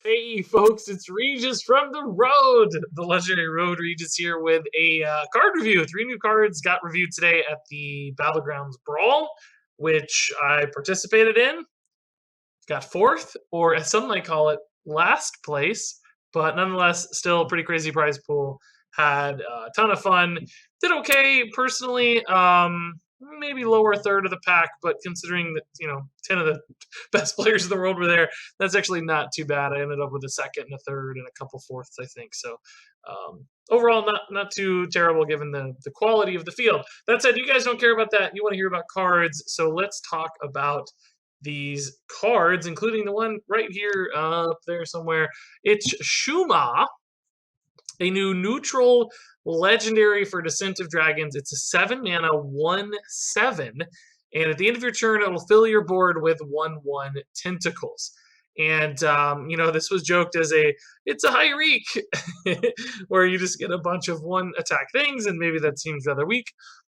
Hey folks, it's Regis from the road. The legendary Road Regis here with a card review. 3 new cards got reviewed today at the Battlegrounds Brawl, which I participated in. Got fourth, or as some might call it, last place, but nonetheless, still a pretty crazy prize pool. Had a ton of fun. Did okay personally. Maybe lower third of the pack, but considering that 10 of the best players in the world were there, that's actually not too bad. I ended up with a second and a third and a couple fourths, I think. So overall, not too terrible given the quality of the field. That said, you guys don't care about that. You want to hear about cards, so let's talk about these cards, including the one right here up there somewhere. It's Shu'ma, a new neutral legendary for Descent of Dragons. It's a 7 mana 1/7, and at the end of your turn, it'll fill your board with 1/1 tentacles. And this was joked as it's a high reek, where you just get a bunch of 1 attack things, and maybe that seems rather weak.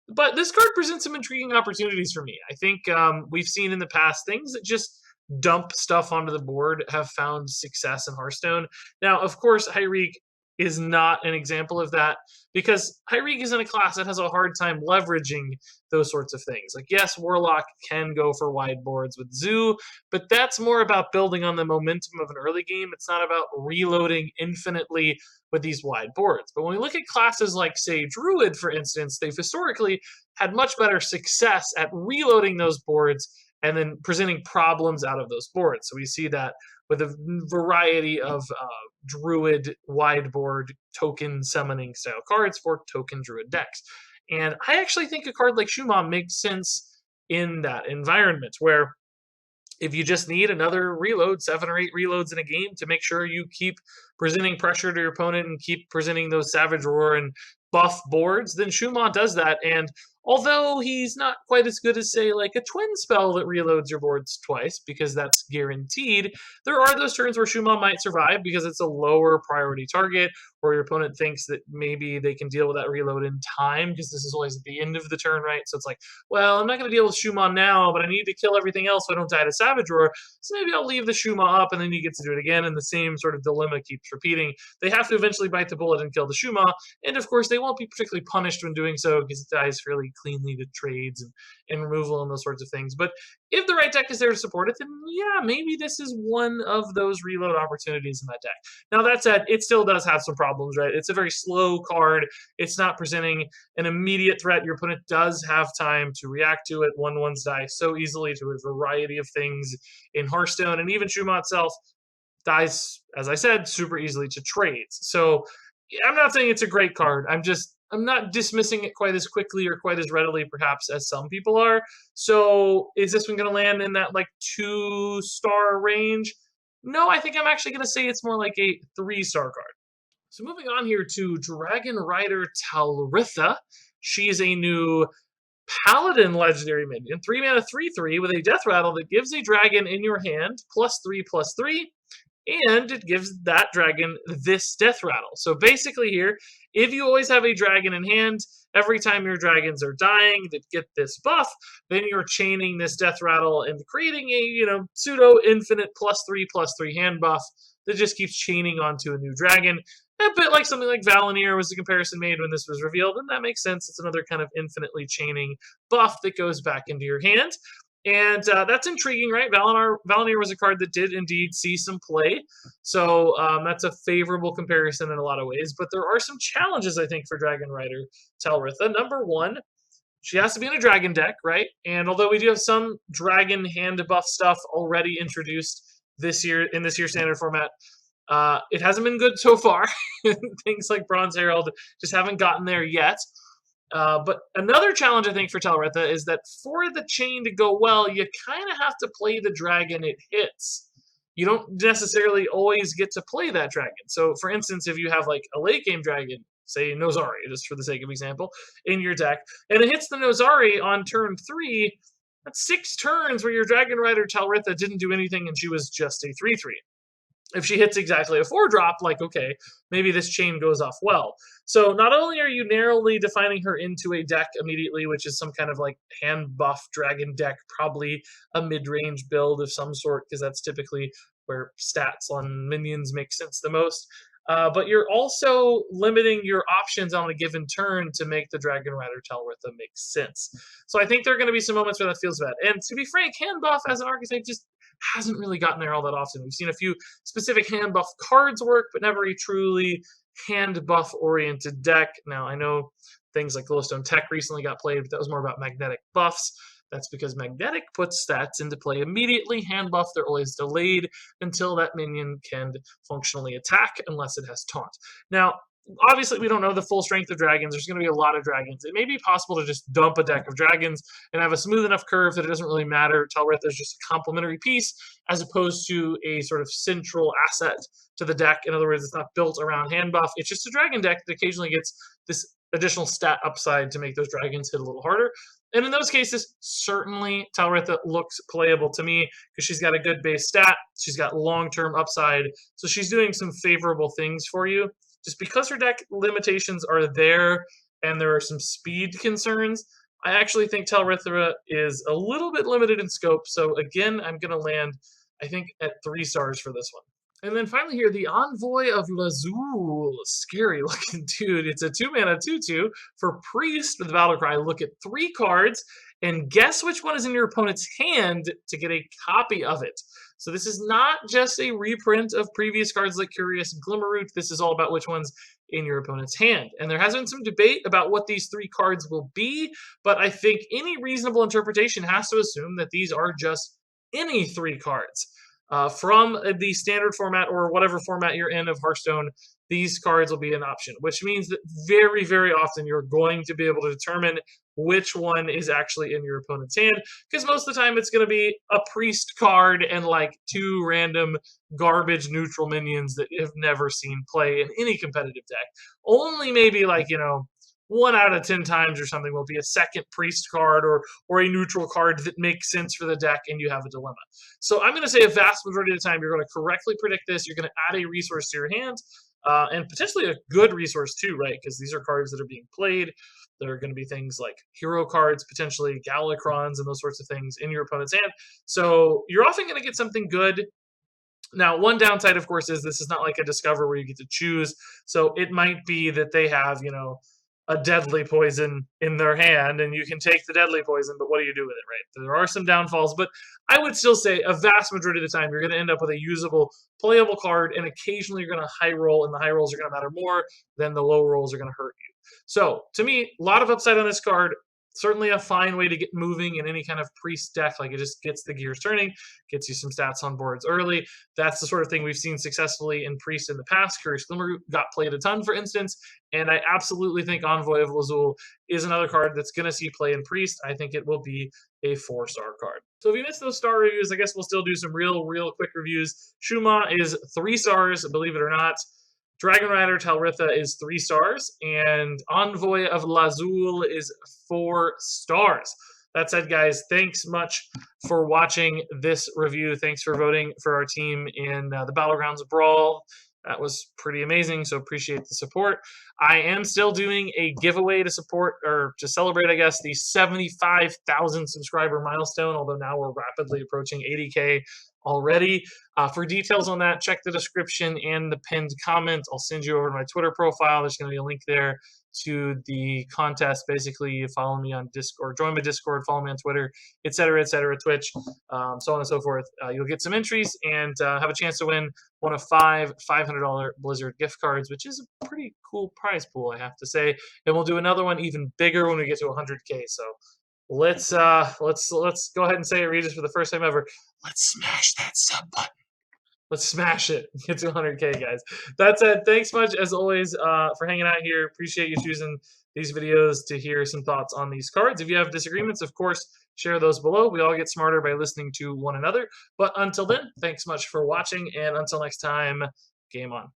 But this card presents some intriguing opportunities for me. I think we've seen in the past things that just dump stuff onto the board have found success in Hearthstone. Now, of course, Hyreek is not an example of that because Hyreek is in a class that has a hard time leveraging those sorts of things. Like, yes, Warlock can go for wide boards with Zoo, but that's more about building on the momentum of an early game. It's not about reloading infinitely with these wide boards. But when we look at classes like, say, Druid, for instance, they've historically had much better success at reloading those boards and then presenting problems out of those boards. So we see that with a variety of Druid wideboard token summoning style cards for token Druid decks. And I actually think a card like Shu'ma makes sense in that environment where if you just need another reload, 7 or 8 reloads in a game to make sure you keep presenting pressure to your opponent and keep presenting those Savage Roar and buff boards, then Shu'ma does that. And although he's not quite as good as, say, like a twin spell that reloads your boards twice, because that's guaranteed, there are those turns where Shu'ma might survive because it's a lower priority target, or your opponent thinks that maybe they can deal with that reload in time, because this is always at the end of the turn, right? So it's like, well, I'm not going to deal with Shu'ma now, but I need to kill everything else so I don't die to Savage Roar, so maybe I'll leave the Shu'ma up, and then he gets to do it again, and the same sort of dilemma keeps repeating. They have to eventually bite the bullet and kill the Shu'ma, and of course, they won't be particularly punished when doing so because it dies fairly cleanly to trades and removal and those sorts of things. But if the right deck is there to support it, then yeah, maybe this is one of those reload opportunities in that deck. Now, that said, it still does have some problems, right? It's a very slow card. It's not presenting an immediate threat. Your opponent does have time to react to it. 1/1s die so easily to a variety of things in Hearthstone, and even Shu'ma itself dies, as I said, super easily to trades. So I'm not saying it's a great card. I'm not dismissing it quite as quickly or quite as readily, perhaps, as some people are. So is this one going to land in that like 2-star range? No, I think I'm actually going to say it's more like a 3-star card. So moving on here to Dragon Rider Larissa. She's a new Paladin legendary minion, 3 mana 3/3 with a death rattle that gives a dragon in your hand +3/+3, and it gives that dragon this death rattle. So basically here, if you always have a dragon in hand, every time your dragons are dying that get this buff, then you're chaining this death rattle and creating a pseudo infinite +3/+3 hand buff that just keeps chaining onto a new dragon. A bit like something like Valinir was the comparison made when this was revealed, and that makes sense. It's another kind of infinitely chaining buff that goes back into your hand. And that's intriguing, right? Valinir was a card that did indeed see some play. So that's a favorable comparison in a lot of ways. But there are some challenges, I think, for Dragon Rider Larissa. Number one, she has to be in a dragon deck, right? And although we do have some dragon hand buff stuff already introduced this year in this year's standard format, it hasn't been good so far. Things like Bronze Herald just haven't gotten there yet. But another challenge, I think, for Larissa is that for the chain to go well, you kind of have to play the dragon it hits. You don't necessarily always get to play that dragon. So, for instance, if you have like a late game dragon, say Nozari, just for the sake of example, in your deck, and it hits the Nozari on turn 3, that's 6 turns where your Dragon Rider Larissa didn't do anything and she was just a 3/3. If she hits exactly a 4-drop, like, okay, maybe this chain goes off well. So not only are you narrowly defining her into a deck immediately, which is some kind of like hand buff dragon deck, probably a mid-range build of some sort, because that's typically where stats on minions make sense the most. But you're also limiting your options on a given turn to make the Dragon Rider Telritha make sense. So I think there are going to be some moments where that feels bad. And to be frank, hand buff as an archetype just hasn't really gotten there all that often. We've seen a few specific hand buff cards work, but never a truly hand buff oriented deck. Now, I know things like Glowstone Tech recently got played, but that was more about magnetic buffs. That's because magnetic puts stats into play immediately. Hand buff, they're always delayed until that minion can functionally attack unless it has taunt. Now, obviously, we don't know the full strength of dragons. There's going to be a lot of dragons. It may be possible to just dump a deck of dragons and have a smooth enough curve that it doesn't really matter. Telritha is just a complementary piece as opposed to a sort of central asset to the deck. In other words, it's not built around hand buff. It's just a dragon deck that occasionally gets this additional stat upside to make those dragons hit a little harder. And in those cases, certainly Telritha looks playable to me because she's got a good base stat. She's got long-term upside. So she's doing some favorable things for you. Just because her deck limitations are there and there are some speed concerns, I actually think Telritha is a little bit limited in scope. So again, I'm going to land, I think, at 3 stars for this one. And then finally here, the Envoy of Mizue. Scary looking dude. It's a 2-mana 2/2 for Priest with the battle cry. Look at 3 cards and guess which one is in your opponent's hand to get a copy of it. So this is not just a reprint of previous cards like Curious Glimmerroot. This is all about which one's in your opponent's hand. And there has been some debate about what these 3 cards will be, but I think any reasonable interpretation has to assume that these are just any 3 cards. From the standard format or whatever format you're in of Hearthstone, these cards will be an option, which means that very, very often you're going to be able to determine which one is actually in your opponent's hand, because most of the time it's going to be a priest card and like 2 random garbage neutral minions that have never seen play in any competitive deck. Only maybe like, 1 out of 10 times or something will be a second priest card or a neutral card that makes sense for the deck and you have a dilemma. So I'm going to say a vast majority of the time you're going to correctly predict this. You're going to add a resource to your hand and potentially a good resource too, right? Because these are cards that are being played. There are going to be things like hero cards, potentially Galakrons and those sorts of things in your opponent's hand. So you're often going to get something good. Now, one downside, of course, is this is not like a Discover where you get to choose. So it might be that they have, a deadly poison in their hand and you can take the deadly poison, but what do you do with it, right? There are some downfalls, but I would still say a vast majority of the time you're going to end up with a usable, playable card, and occasionally you're going to high roll, and the high rolls are going to matter more than the low rolls are going to hurt you. So, to me, a lot of upside on this card. Certainly a fine way to get moving in any kind of priest deck. Like, it just gets the gears turning, gets you some stats on boards early. That's the sort of thing we've seen successfully in priest in the past. Curious Glimmerroot got played a ton, for instance, and I absolutely think Envoy of Mizue is another card that's going to see play in priest. I think it will be a 4-star card. So if you missed those star reviews, I guess we'll still do some real quick reviews. Shu'ma is 3 stars, believe it or not. Dragon Rider Telritha is 3 stars, and Envoy of Mizue is 4 stars. That said, guys, thanks much for watching this review. Thanks for voting for our team in the Battlegrounds Brawl. That was pretty amazing, so appreciate the support. I am still doing a giveaway to support, or to celebrate, I guess, the 75,000 subscriber milestone, although now we're rapidly approaching 80K already. For details on that, check the description and the pinned comment. I'll send you over to my Twitter profile. There's going to be a link there to the contest. Basically, you follow me on Discord, join my Discord, follow me on Twitter, etc., Twitch, so on and so forth. You'll get some entries and have a chance to win one of 5 $500 Blizzard gift cards, which is a pretty cool prize pool, I have to say. And we'll do another one even bigger when we get to 100K. So let's go ahead and say it, Regis, for the first time ever. Let's smash that sub button. Let's smash it. Get to 100K, guys. That said, thanks much, as always, for hanging out here. Appreciate you choosing these videos to hear some thoughts on these cards. If you have disagreements, of course, share those below. We all get smarter by listening to one another. But until then, thanks much for watching, and until next time, game on.